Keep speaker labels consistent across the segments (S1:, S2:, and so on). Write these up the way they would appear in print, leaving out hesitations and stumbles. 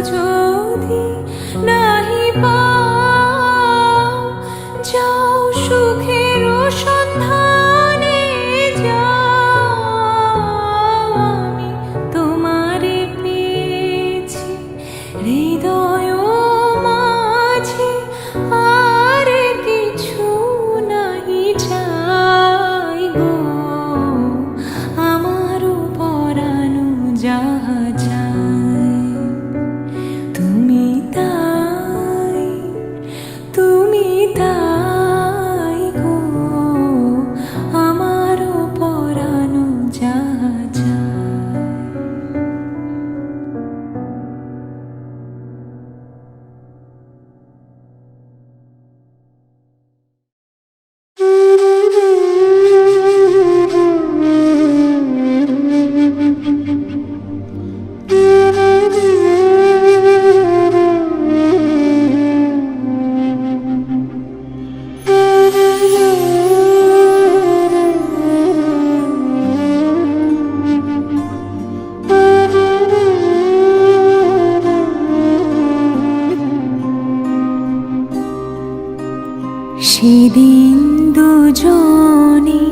S1: যদি নাহি পাও, যাও সুখের সন্ধানে যাও। আমি তোমারে পেয়েছি হৃদয় মাঝে, আর কিছু নাহি চাই গো। আমারও পরানো যাহা চাই, তুমি তাই, তুমি তাই গো। আমারও পরানো যাহা চাই। সেদিন দুজনে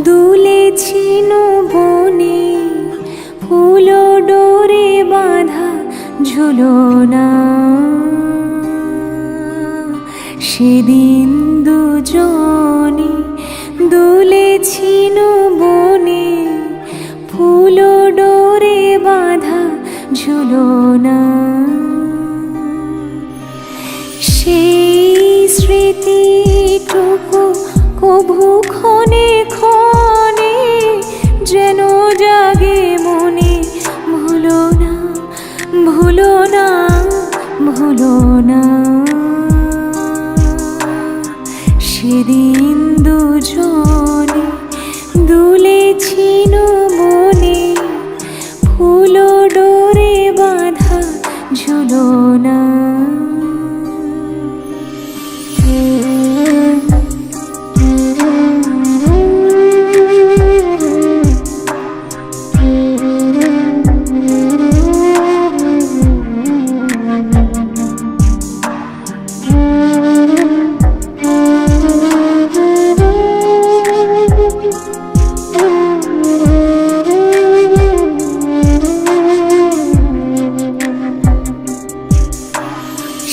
S1: দুলেছি বনে, ফুল ডোরে বাঁধা ঝুলনা। সেদিন দুজনে দুলেছি বনে, ফুল ডোরে বাঁধা ঝুলনা। সেই স্মৃতিটুকু কভু ক্ষণে ক্ষণে যেন জাগে মনে। ভুলো না, ভুলো না, ভুলো না। সেদিন দুজনে দুলেছি বনে, ফুল ডোরে বাঁধা ঝুলনা।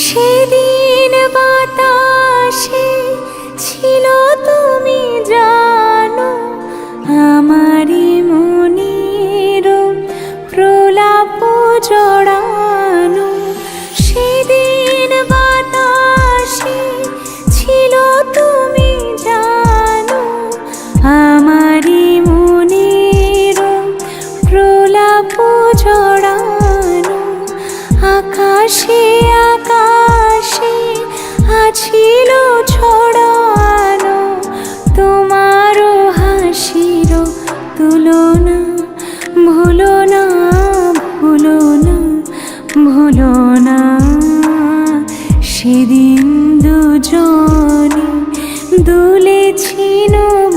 S1: সেদিন বাতাসে ছিল তুমি জানো, আমারই মনের প্রলাপ জড়ানো। সেদিন বাতাসে ছিল তুমি জানো, আমারই মনের প্রলাপ জড়ানো। আকাশে আকাশে আছিল ছড়ানো, তোমারও হাসির তুলনা। ভুলো না, ভুলো না, ভুলো না। সেদিন দুজনে দুলেছি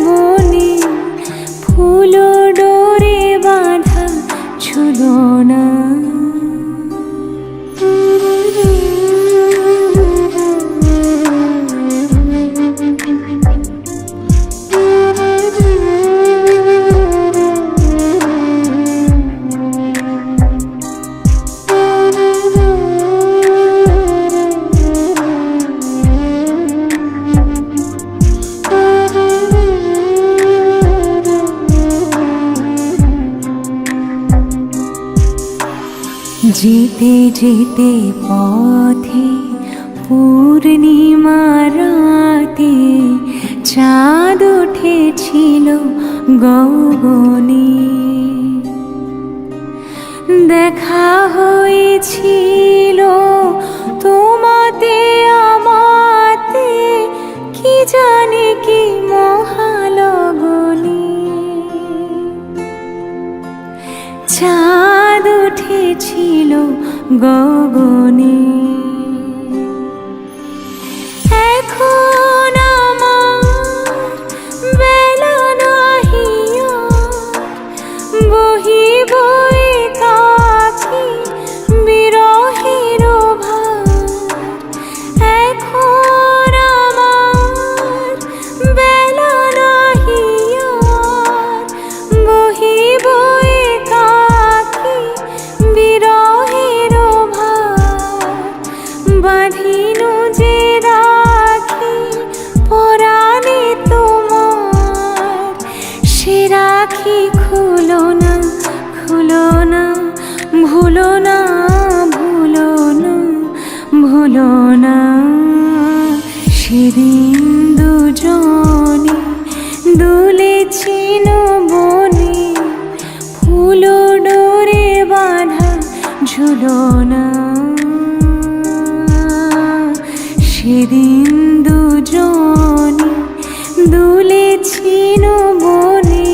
S1: বনে, ফুল ডোরে বাঁধা ঝুলনা। যেতে যেতে পথে পূর্ণিমা রাতে চাঁদ উঠেছিল গগনে। দেখা হয়েছিল তোমাতে আমাতে, কি জানে কি মহালগনে। চাঁদ উঠেছিল গগনে। এখন আমার বেলা নাহি আর, বহিব একাকী বিরহে হলো না সেদিন দুজনে দুলেছিল বনে, ফুল ডোরে বাঁধা ঝুলনা। সেদিন দুজনে দুলেছিল বনে,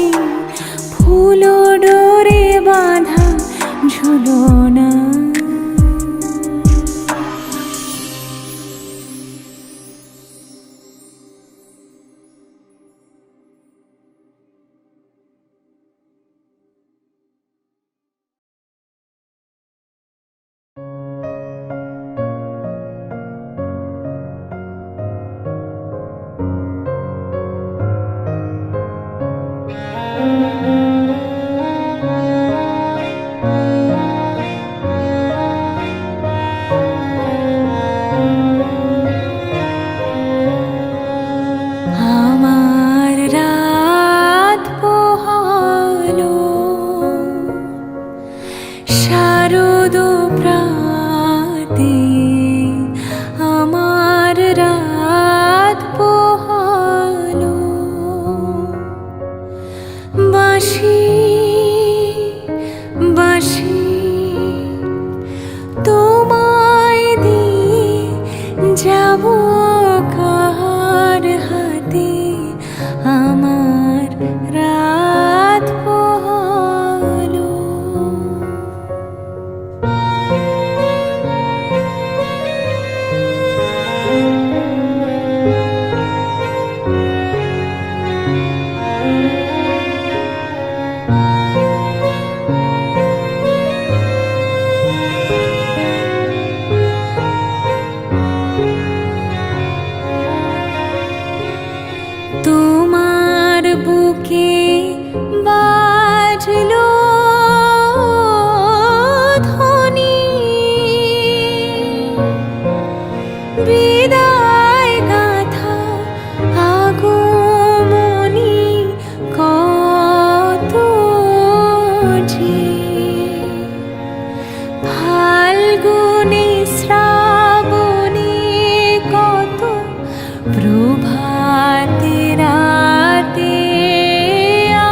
S1: ফুল ডোরে বাঁধা ঝুলনা। আমার রাত পোহালো শারদ প্রাতে, আমার রাত পোহালো। বাঁশি বাঁশি তোমায় দিয়ে যাব কার হাতে, আমার রাত পোহালো। তোমার বুকে বাজলো ধ্বনি, বিদায় গাথা আগমনী কত যে। ফাল্গুনে শ্রাবণে কত প্রভাতে রাতে,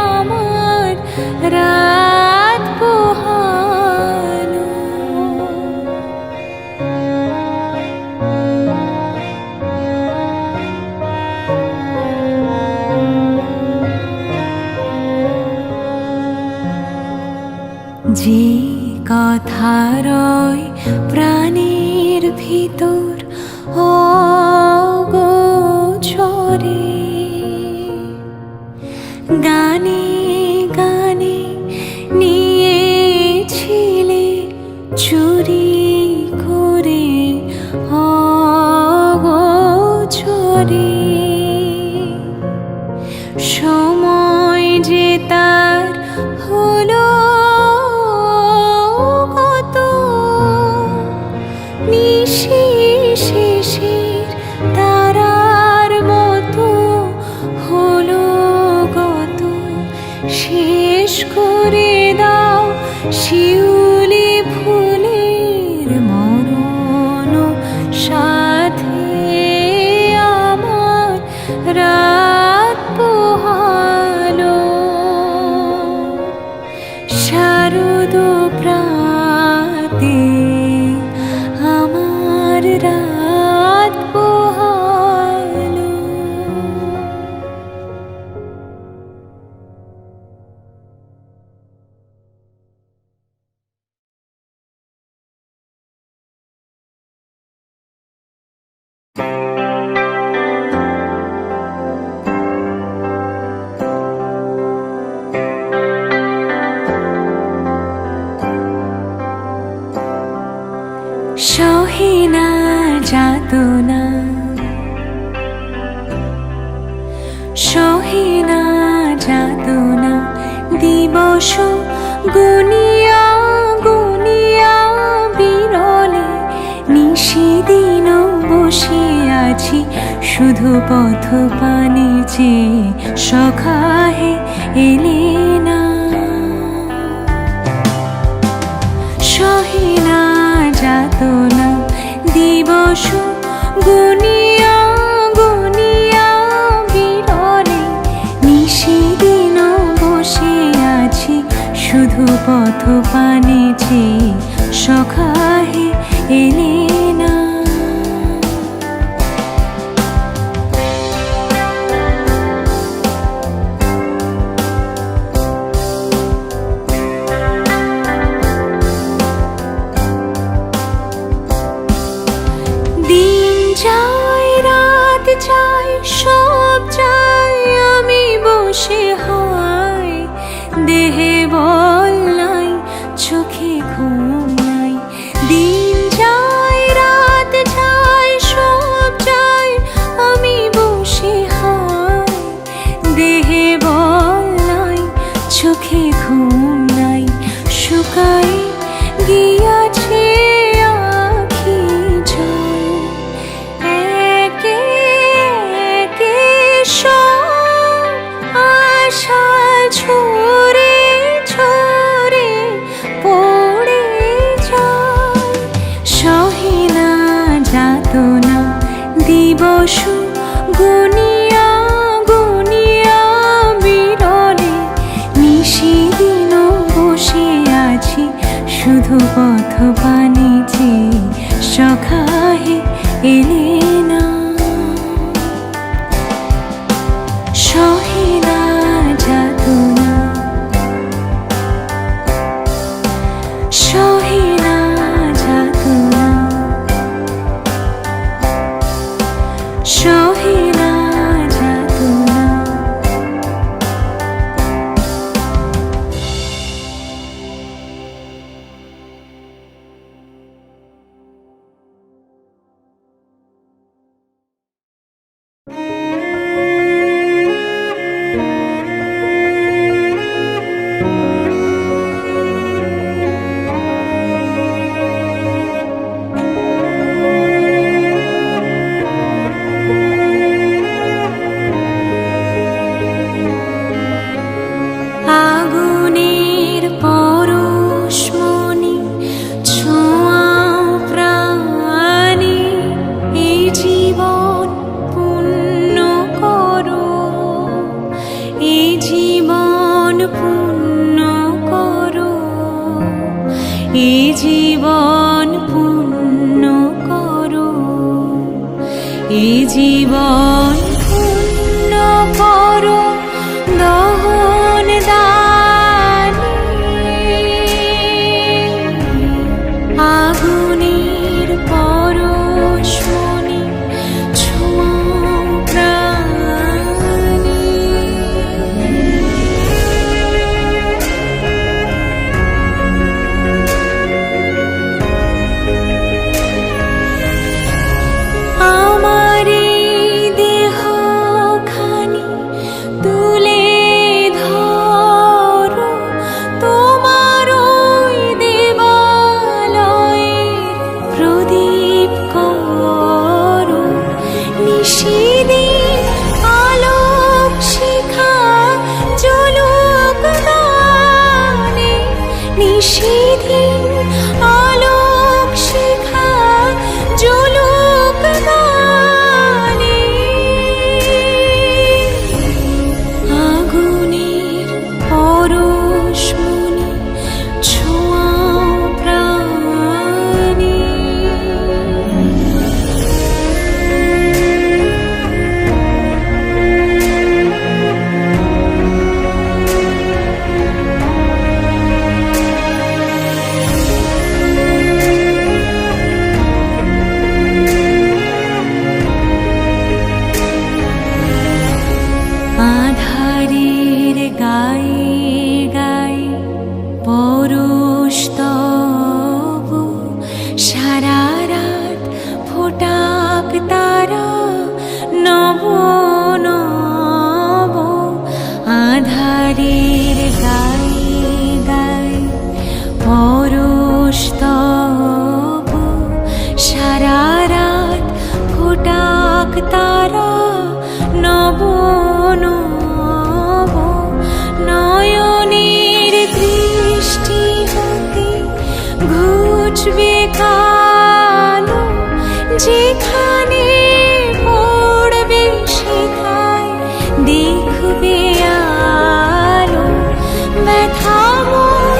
S1: আমার রাত পোহালো। যে কথা রয় প্রাণের ভিতর অগোচরে, গানে গানে নিয়েছিলে চুরি করে অগোচরে। সময় যে তার হলো কত, নিশি শেষের তারার মতো হলো গত। শেষ করে দাও শিউলি ফুলের মরণ সাথে, আমার রাত পোহালো। শারদ প্রাতে, আমার রাত পোহালো। সহে না যাতনা, সহে না যাতনা, দিবস গুনিয়া গুনিয়া বিরলে, নিশিদিন বসে আছি শুধু পথ পানে চেয়ে, সখা হে এলে না। সহে না যাতনা, দিবস পানে চেয়ে সখাহে এলে না। দিন যায় রাত যায় সব যায়, আমি বসে হায় দেহে বল নাই চোখে ঘুম নাই। দিন যায় রাত যায় সব যায়, আমি বসে হায় দেহে বল নাই চোখে ঘুম নাই। শুকাই গিয়াছে আখি জল, একে একে সব আশা ঝরে ঝরে পড়ে যায়। সহে না যাতনা দিবস গুনিয়া গুনিয়া বিরলে, নিশিদিন বসে আছি শুধু পথ পানে চেয়ে সখাহে এলে না। সহে না যাতনা সহে না যাতনা সহে না যাতনা। আগুনের পরশমণি ছোঁয়াও প্রাণে, এই জীবন পূর্ণ করো, এই জীবন পূর্ণ করো, এই জীবন পূর্ণ করো, এই জীবন পূর্ণ করো দহন দানে। আগুনের পরশমণি ছোঁয়াও প্রাণে। আমার এই দেহখানি তুলে ধরো, তোমার ওই দেবালয়ের প্রদীপ করো। নিশিদিন আলোক শিখা জ্বলুক গানে, নিশিদিন আলোক শিখা জ্বলুক গানে। আগুনের পরশমণি ছোঁয়াও প্রাণে। আধারের গায়ে গায়ে পরশ তব, সারা রাত ফোটাক তারা নব নব। আধারের গায়ে গায়ে পরশ তব, সারা রাত ফোটাক তারা নব নব। নয়নের দৃষ্টি হতে ঘুচবে কালো, যেখানে পড়বে সেখায় দেখবে আলো। ব্যথা মন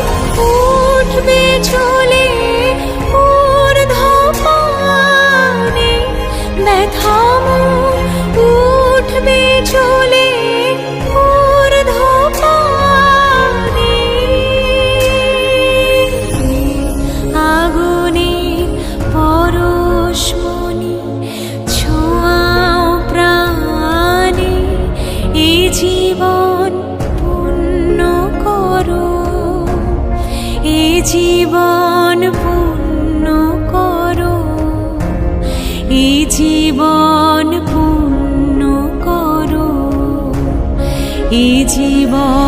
S1: এ জীবন